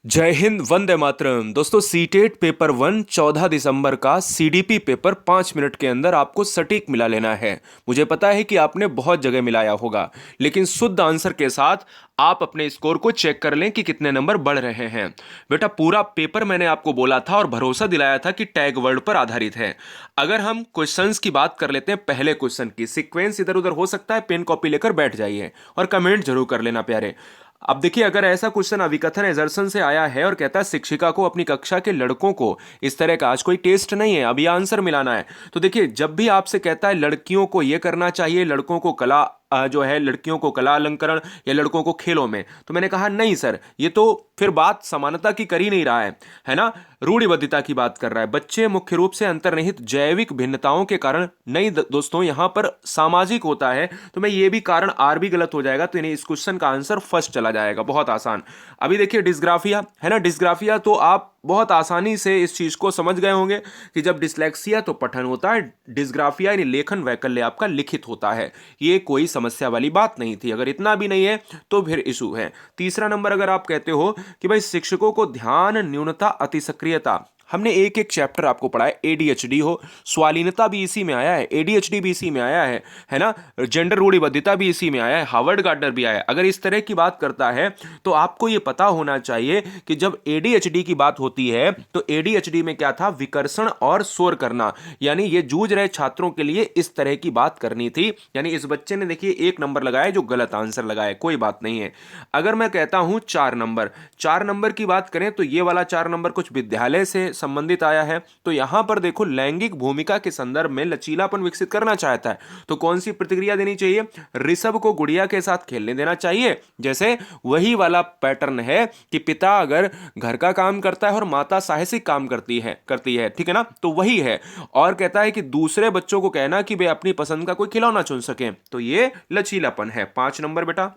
जय हिंद, वंदे मातरम। दोस्तों, CTET paper 1 14 दिसंबर का सीडीपी पेपर 5 मिनट के अंदर आपको सटीक मिला लेना है। मुझे पता है कि आपने बहुत जगह मिलाया होगा, लेकिन शुद्ध आंसर के साथ आप अपने स्कोर को चेक कर लें कि कितने नंबर बढ़ रहे हैं। बेटा, पूरा पेपर मैंने आपको बोला था और भरोसा दिलाया था कि टैग वर्ड पर आधारित है। अगर हम क्वेश्चंस की बात कर लेते हैं, पहले क्वेश्चन की सीक्वेंस इधर उधर हो सकता है, पेन कॉपी लेकर बैठ जाइए और कमेंट जरूर कर लेना प्यारे। अब देखिए, अगर ऐसा क्वेश्चन अविकथन एजर्सन से आया है और कहता है शिक्षिका को अपनी कक्षा के लड़कों को इस तरह का, आज कोई टेस्ट नहीं है, अभी आंसर मिलाना है। तो देखिए, जब भी आपसे कहता है लड़कियों को यह करना चाहिए, लड़कों को कला जो है, लड़कियों को कला अलंकरण या लड़कों को खेलों में, तो मैंने कहा नहीं सर, ये तो फिर बात समानता की कर ही नहीं रहा है ना, रूढ़िबद्धता की बात कर रहा है। बच्चे मुख्य रूप से अंतर्निहित जैविक भिन्नताओं के कारण, नहीं दोस्तों, यहां पर सामाजिक होता है, तो मैं ये भी कारण आर भी गलत हो जाएगा, तो इस क्वेश्चन का आंसर फर्स्ट चला जाएगा। बहुत आसान। अभी देखिए, डिस्ग्राफिया है ना, डिस्ग्राफिया तो आप बहुत आसानी से इस चीज को समझ गए होंगे कि जब डिसलेक्सिया तो पठन होता है, डिस्ग्राफिया यानी लेखन वैकल्य आपका लिखित होता है। ये कोई समस्या वाली बात नहीं थी। अगर इतना भी नहीं है तो फिर इशू है। तीसरा नंबर, अगर आप कहते हो कि भाई शिक्षकों को ध्यान न्यूनता अति सक्रियता, हमने एक एक चैप्टर आपको पढ़ा है। एडीएचडी हो, स्वालीनता भी इसी में आया है, एडीएचडी भी इसी में आया है ना, जेंडर रूढ़िबद्धता भी इसी में आया है, हार्वर्ड गार्डनर भी आया है। अगर इस तरह की बात करता है तो आपको यह पता होना चाहिए कि जब एडीएचडी की बात होती है तो एडीएचडी में क्या था, विकर्षण और शोर करना, यानी ये जूझ रहे छात्रों के लिए इस तरह की बात करनी थी। यानी इस बच्चे ने देखिए 1 नंबर लगाया, जो गलत आंसर लगाया, कोई बात नहीं है। अगर मैं कहता हूं 4 नंबर, 4 नंबर की बात करें तो ये वाला 4 नंबर कुछ विद्यालय से संबंधित आया है। तो यहां पर देखो, लैंगिक भूमिका के संदर्भ में लचीलापन विकसित करना चाहता है, तो कौन सी प्रतिक्रिया देनी चाहिए, ऋषभ को गुड़िया के साथ खेलने देना चाहिए। जैसे वही वाला पैटर्न है कि पिता अगर घर का काम करता है और माता साहसिक काम करती है, ठीक है ना, तो वही है। और कहता है कि दूसरे बच्चों को कहना कि वे अपनी पसंद का कोई खिलौना चुन सकें, तो ये लचीलापन है। 5 नंबर बेटा,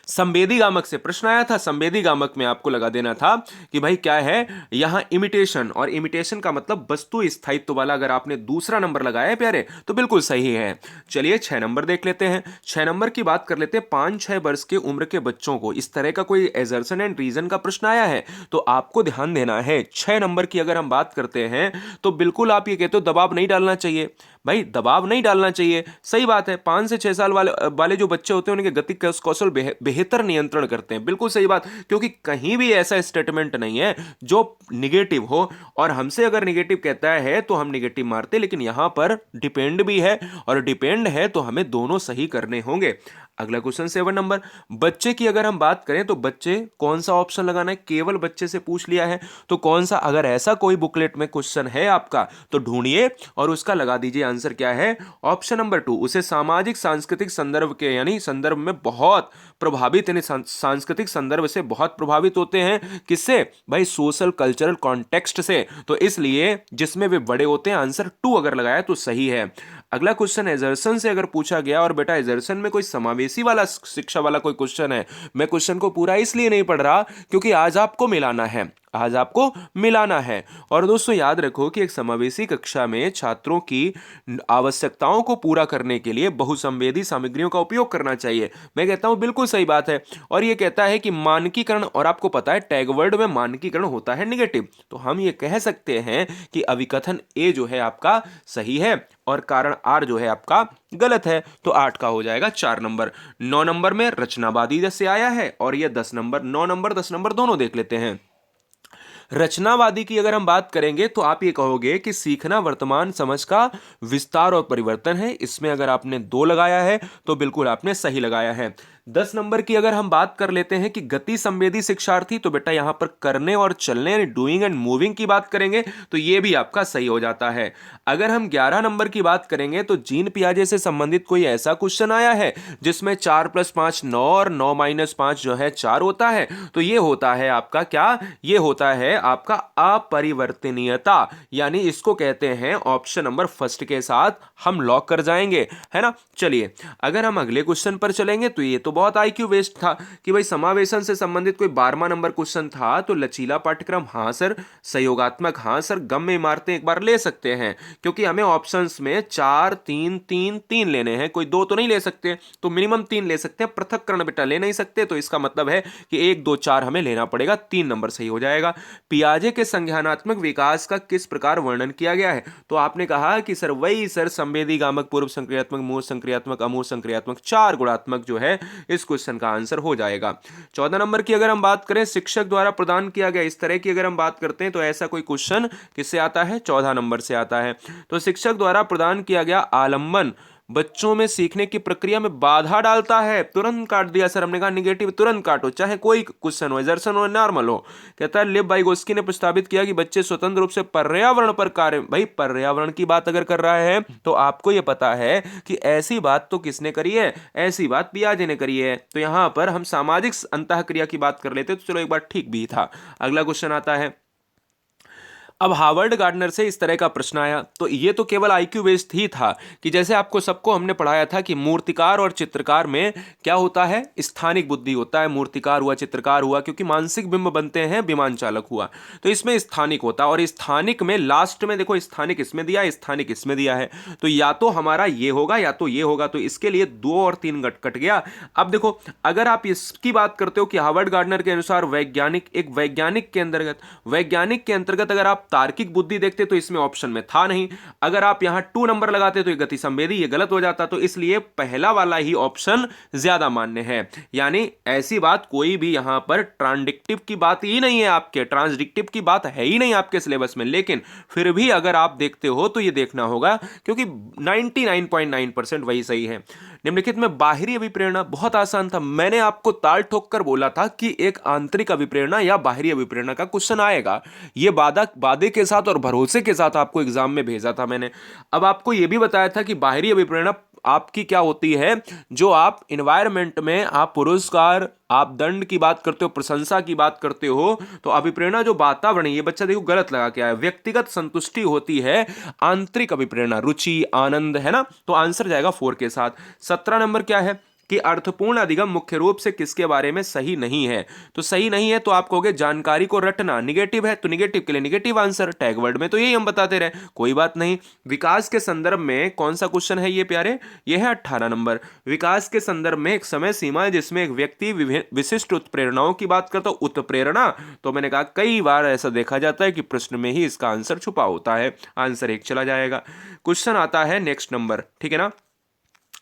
संवेदी गामक से प्रश्न आया था। संवेदी गामक में आपको लगा देना था कि भाई क्या है, यहां इमिटेशन, और इमिटेशन का मतलब वस्तु स्थायित्व वाला। अगर आपने दूसरा नंबर लगाया है प्यारे तो बिल्कुल सही है। चलिए 6 नंबर देख लेते हैं। 6 नंबर की बात कर लेते हैं। 5-6 वर्ष के उम्र के बच्चों को इस तरह का कोई एजर्सन एंड रीजन का प्रश्न आया है तो आपको ध्यान देना है। 6 नंबर की अगर हम बात करते हैं तो बिल्कुल आप ये कहते हो दबाव नहीं डालना चाहिए। भाई दबाव नहीं डालना चाहिए, सही बात है। 5 से 6 साल वाले जो बच्चे होते हैं उनके गति कौशल बेहतर नियंत्रण करते हैं, बिल्कुल सही बात, क्योंकि कहीं भी ऐसा स्टेटमेंट नहीं है जो निगेटिव हो, और हमसे अगर निगेटिव कहता है तो हम निगेटिव मारते, लेकिन यहां पर डिपेंड भी है, और डिपेंड है तो हमें दोनों सही करने होंगे। अगला क्वेश्चन 7 नंबर, बच्चे की अगर हम बात करें तो बच्चे कौन सा ऑप्शन लगाना है, केवल बच्चे से पूछ लिया है तो कौन सा, अगर ऐसा कोई बुकलेट में क्वेश्चन है आपका तो ढूंढिए और उसका लगा दीजिए आंसर क्या है, ऑप्शन नंबर 2। उसे सामाजिक सांस्कृतिक संदर्भ के, यानी संदर्भ में बहुत प्रभावित, यानी सांस्कृतिक संदर्भ से बहुत प्रभावित होते हैं। किससे भाई, सोशल कल्चरल कॉन्टेक्स्ट से, तो इसलिए जिसमें वे बड़े होते हैं, आंसर 2 अगर लगाया तो सही है। अगला क्वेश्चन एजर्सन से अगर पूछा गया, और बेटा एजर्सन में कोई समावेशी वाला शिक्षा वाला कोई क्वेश्चन है, मैं क्वेश्चन को पूरा इसलिए नहीं पढ़ रहा क्योंकि आज आपको मिलाना है, आज आपको मिलाना है। और दोस्तों याद रखो कि एक समावेशी कक्षा में छात्रों की आवश्यकताओं को पूरा करने के लिए बहुसंवेदी सामग्रियों का उपयोग करना चाहिए। मैं कहता हूं बिल्कुल सही बात है। और ये कहता है कि मानकीकरण, और आपको पता है टैग वर्ड में मानकीकरण होता है निगेटिव, तो हम ये कह सकते हैं कि अविकथन ए जो है आपका सही है और कारण आर जो है आपका गलत है, तो 8 का हो जाएगा 4 नंबर। 9 नंबर में रचनावादी से आया है, और ये 10 नंबर, 9 नंबर 10 नंबर दोनों देख लेते हैं। रचनावादी की अगर हम बात करेंगे तो आप ये कहोगे कि सीखना वर्तमान समझ का विस्तार और परिवर्तन है। इसमें अगर आपने 2 लगाया है तो बिल्कुल आपने सही लगाया है। 10 नंबर की अगर हम बात कर लेते हैं कि गति संवेदी शिक्षार्थी, तो बेटा यहां पर करने और चलने यानी डूइंग एंड मूविंग की बात करेंगे तो ये भी आपका सही हो जाता है। अगर हम 11 नंबर की बात करेंगे तो जीन पियाजे से संबंधित कोई ऐसा क्वेश्चन आया है जिसमें 4+5 9 और 9-5 जो है 4 होता है, तो ये होता है आपका क्या, ये होता है आपका अपरिवर्तनीयता, यानी इसको कहते हैं ऑप्शन नंबर फर्स्ट के साथ हम लॉक कर जाएंगे, है ना। चलिए अगर हम अगले क्वेश्चन पर चलेंगे तो ये तो बहुत आईक्यू बेस्ड था कि भाई समावेशन से संबंधित कोई 12वां नंबर क्वेश्चन था तो लचीला पाठ्यक्रम हाँ सर, सहयोगात्मक हाँ सर, गम्य इमारतें एक बार ले सकते हैं, क्योंकि हमें ऑप्शंस में 4 3 3 3 लेने हैं, कोई 2 तो नहीं ले सकते, तो मिनिमम 3 ले सकते हैं, पृथक्करण बेटा ले नहीं सकते, तो इसका मतलब है कि 1 2 4 हमें लेना पड़ेगा, 3 नंबर सही हो जाएगा। पियाजे के संज्ञानात्मक विकास का किस प्रकार वर्णन किया गया है? तो आपने कहा कि सर वही सर, संवेदी गामक, पूर्व संक्रियात्मक, मूल संक्रियात्मक, अमूल संक्रियात्मक, 4 गुणात्मक जो है इस क्वेश्चन का आंसर हो जाएगा। 14 नंबर की अगर हम बात करें, शिक्षक द्वारा प्रदान किया गया, इस तरह की अगर हम बात करते हैं तो ऐसा कोई क्वेश्चन किससे आता है? 14 नंबर से आता है। तो शिक्षक द्वारा प्रदान किया गया आलंबन बच्चों में सीखने की प्रक्रिया में बाधा डालता है। तुरंत काट दिया सर, हमने कहा निगेटिव तुरंत काटो, चाहे कोई क्वेश्चन हो, एजर्सन हो, नॉर्मल हो। कहता है लिव वाइगोस्की ने प्रस्तावित किया कि बच्चे स्वतंत्र रूप से पर्यावरण पर कार्य, भाई पर्यावरण की बात अगर कर रहा है तो आपको यह पता है कि ऐसी बात तो किसने करी है? ऐसी बात पियाजे ने करी है। तो यहां पर हम सामाजिक अंतःक्रिया की बात कर लेते तो चलो एक बार ठीक भी था। अगला क्वेश्चन आता है, अब हार्वर्ड गार्डनर से इस तरह का प्रश्न आया, तो ये तो केवल आईक्यू बेस्ड ही था कि जैसे आपको सबको हमने पढ़ाया था कि मूर्तिकार और चित्रकार में क्या होता है? स्थानिक बुद्धि होता है। मूर्तिकार हुआ, चित्रकार हुआ, क्योंकि मानसिक बिंब बनते हैं, विमान चालक हुआ, तो इसमें स्थानिक होता है। और स्थानिक में लास्ट में देखो, स्थानिक इसमें दिया है, स्थानिक इसमें दिया है, तो या तो हमारा ये होगा या तो ये होगा, तो इसके लिए 2 और 3 कट गया। अब देखो, अगर आप इसकी बात करते हो कि हार्वर्ड गार्डनर के अनुसार वैज्ञानिक, एक वैज्ञानिक के अंतर्गत अगर आप तार्किक बुद्धि देखते तो इसमें ऑप्शन में था नहीं। अगर आप यहां 2 नंबर लगाते तो ये गति संवेदी, ये गलत हो जाता, तो इसलिए पहला वाला ही ऑप्शन ज्यादा मान्य है। यानी ऐसी बात कोई भी यहां पर ट्रांडिक्टिव की बात ही नहीं है, आपके ट्रांसडिक्टिव की बात है ही नहीं आपके सिलेबस में, लेकिन फिर भी अगर आप देखते हो तो ये देखना होगा, क्योंकि 99.9% वही सही है। निम्नलिखित में बाहरी अभिप्रेरणा बहुत आसान था, मैंने आपको ताल ठोक कर बोला था कि एक आंतरिक अभिप्रेरणा या बाहरी अभिप्रेरणा का क्वेश्चन आएगा। ये वादे के साथ और भरोसे के साथ आपको एग्जाम में भेजा था मैंने। अब आपको यह भी बताया था कि बाहरी अभिप्रेरणा आपकी क्या होती है, जो आप इन्वायरमेंट में आप पुरस्कार, आप दंड की बात करते हो, प्रशंसा की बात करते हो, तो अभिप्रेरणा जो वातावरण है, ये बच्चा देखो गलत लगा के आया, व्यक्तिगत संतुष्टि होती है आंतरिक अभिप्रेरणा, रुचि, आनंद, है ना, तो आंसर जाएगा 4 के साथ। 17 नंबर क्या है कि अर्थपूर्ण अधिगम मुख्य रूप से किसके बारे में सही नहीं है? तो सही नहीं है तो आप कहोगे जानकारी को रटना, निगेटिव है, तो निगेटिव के लिए निगेटिव आंसर, टैग वर्ड में तो यही हम बताते रहे, कोई बात नहीं। विकास के संदर्भ में कौन सा क्वेश्चन है ये प्यारे? ये है 18 नंबर। विकास के संदर्भ में एक समय सीमा है जिसमें एक व्यक्ति विशिष्ट उत्प्रेरणाओं की बात करता है। उत्प्रेरणा, तो मैंने कहा कई बार ऐसा देखा जाता है कि प्रश्न में ही इसका आंसर छुपा होता है, आंसर 1 चला जाएगा। क्वेश्चन आता है नेक्स्ट नंबर, ठीक है ना,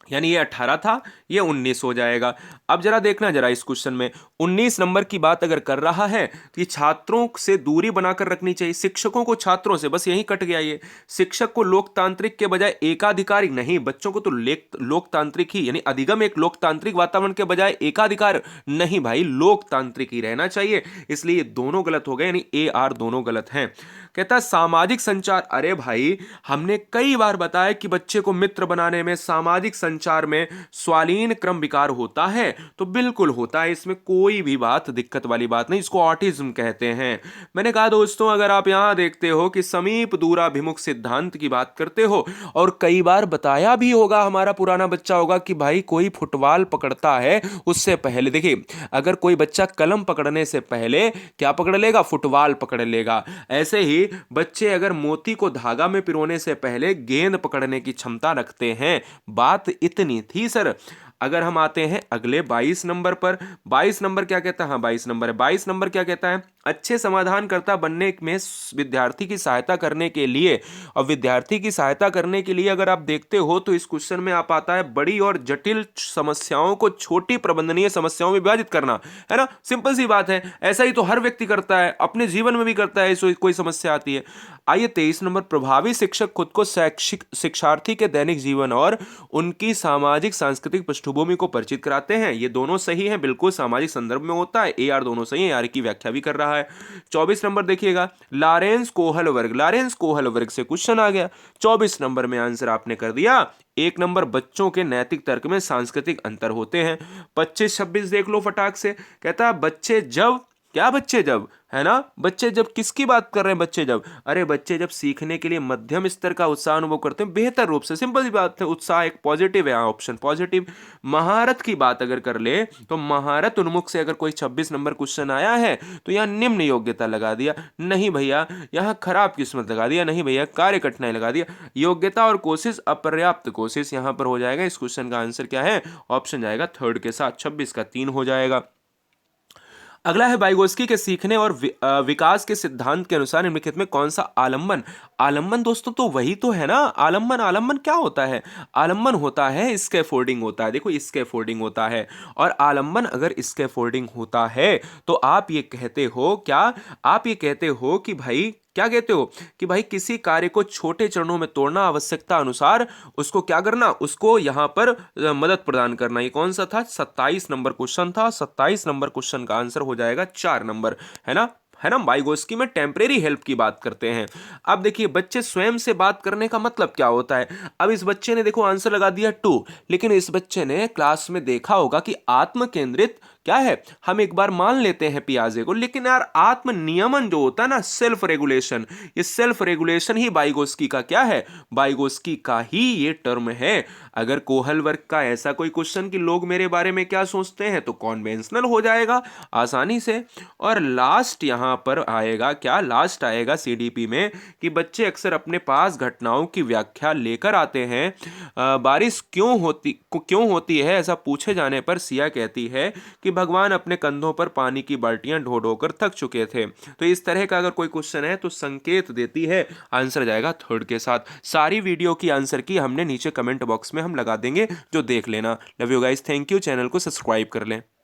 यानी ये 18 था, ये 19 हो जाएगा। अब जरा देखना जरा इस क्वेश्चन में 19 नंबर की बात अगर कर रहा है कि छात्रों से दूरी बनाकर रखनी चाहिए, शिक्षकों को छात्रों से, बस यही कट गया ये। शिक्षक को लोकतांत्रिक के बजाय एकाधिकारी नहीं, बच्चों को तो लोकतांत्रिक ही, यानी अधिगम एक लोकतांत्रिक वातावरण के बजाय एकाधिकार नहीं भाई, लोकतांत्रिक ही रहना चाहिए, इसलिए दोनों गलत हो गए, यानी ए आर दोनों गलत हैं। कहता है सामाजिक संचार, अरे भाई हमने कई बार बताया कि बच्चे को मित्र बनाने में, सामाजिक संचार में स्वालीन क्रम विकार होता है, तो बिल्कुल होता है, इसमें कोई भी बात दिक्कत वाली बात नहीं, इसको ऑटिज्म कहते हैं। मैंने कहा दोस्तों, अगर आप यहां देखते हो कि समीप दूराभिमुख सिद्धांत की बात करते हो, और कई बार बताया भी होगा, हमारा पुराना बच्चा होगा कि भाई कोई फुटबॉल पकड़ता है उससे पहले, देखिए अगर कोई बच्चा कलम पकड़ने से पहले क्या पकड़ लेगा? फुटबॉल पकड़ लेगा। ऐसे ही बच्चे अगर मोती को धागा में पिरोने से पहले गेंद पकड़ने की क्षमता रखते हैं। बात इतनी थी सर। अगर हम आते हैं अगले 22 नंबर पर, 22 नंबर क्या कहता है? हाँ 22 नंबर है। 22 नंबर क्या कहता है? अच्छे समाधानकर्ता बनने में विद्यार्थी की सहायता करने के लिए, और विद्यार्थी की सहायता करने के लिए अगर आप देखते हो तो इस क्वेश्चन में आप आता है बड़ी और जटिल समस्याओं को छोटी प्रबंधनीय समस्याओं में विभाजित करना, है ना, सिंपल सी बात है, ऐसा ही तो हर व्यक्ति करता है, अपने जीवन में भी करता है, कोई समस्या आती है। आइए 23 नंबर, प्रभावी शिक्षक खुद को शैक्षिक शिक्षार्थी के दैनिक जीवन और उनकी सामाजिक सांस्कृतिक पृष्ठभूमि को परिचित कराते हैं। ये दोनों सही हैं, बिल्कुल सामाजिक संदर्भ में होता है, ए आर दोनों सही है, आर की व्याख्या भी कर रहा है। 24 नंबर देखिएगा, लॉरेंस कोहल वर्ग, लॉरेंस कोहल वर्ग से क्वेश्चन आ गया। 24 नंबर में आंसर आपने कर दिया। 1 नंबर, बच्चों के नैतिक तर्क में सांस्कृतिक अंतर होते हैं। 25-26 देख लो फटाक से। कहता है बच्चे जब क्या बच्चे जब, है ना, बच्चे जब किसकी बात कर रहे हैं, बच्चे जब, अरे बच्चे जब सीखने के लिए मध्यम स्तर का उत्साह अनुभव करते हैं बेहतर रूप से, सिंपल सी बात है, उत्साह एक पॉजिटिव है, ऑप्शन पॉजिटिव। महारत की बात अगर कर ले तो महारत उन्मुख से अगर कोई 26 नंबर क्वेश्चन आया है तो यहाँ निम्न योग्यता लगा दिया, नहीं भैया यहाँ खराब किस्मत लगा दिया, नहीं भैया कार्य कठिनाई लगा दिया, योग्यता और कोशिश अपर्याप्त कोशिश यहाँ पर हो जाएगा। इस क्वेश्चन का आंसर क्या है, ऑप्शन जाएगा थर्ड के साथ, 26 का 3 हो जाएगा। अगला है वाइगोस्की के सीखने और विकास के सिद्धांत के अनुसार निम्नलिखित में कौन सा आलंबन, आलंबन दोस्तों तो वही तो है ना, आलंबन, आलंबन क्या होता है, आलंबन होता है स्कैफोल्डिंग होता है, देखो स्कैफोल्डिंग होता है, और आलंबन अगर स्कैफोल्डिंग होता है तो आप ये कहते हो क्या, आप ये कहते हो कि भाई क्या कहते हो कि भाई किसी कार्य को छोटे चरणों में तोड़ना, आवश्यकता अनुसार उसको क्या करना, उसको यहां पर मदद प्रदान करना। ये कौन सा था, 27 नंबर क्वेश्चन था, 27 नंबर क्वेश्चन का आंसर हो जाएगा 4 नंबर, है ना, है ना। वाइगोस्की में टेम्परेरी हेल्प की बात करते हैं। अब देखिए बच्चे स्वयं से बात करने का मतलब क्या होता है। अब इस बच्चे ने देखो आंसर लगा दिया 2, लेकिन इस बच्चे ने क्लास में देखा होगा कि आत्म केंद्रित क्या है, हम एक बार मान लेते हैं पियाजे को, लेकिन यार आत्म नियमन जो होता है ना, सेल्फ रेगुलेशन, ये सेल्फ रेगुलेशन ही वाइगोस्की का क्या है, वाइगोस्की का ही ये टर्म है। अगर कोहल वर्ग का ऐसा कोई क्वेश्चन कि लोग मेरे बारे में क्या सोचते हैं तो कॉन्वेंशनल हो जाएगा आसानी से। और लास्ट यहां पर आएगा क्या, लास्ट आएगा सीडीपी में कि बच्चे अक्सर अपने पास घटनाओं की व्याख्या लेकर आते हैं। बारिश क्यों होती है ऐसा पूछे जाने पर सिया कहती है कि भगवान अपने कंधों पर पानी की बाल्टियां ढो ढो कर थक चुके थे। तो इस तरह का अगर कोई क्वेश्चन है तो संकेत देती है, आंसर जाएगा थर्ड के साथ। सारी वीडियो की आंसर की हमने नीचे कमेंट बॉक्स में हम लगा देंगे, जो देख लेना। Love you guys, thank you, channel को सब्सक्राइब कर लें।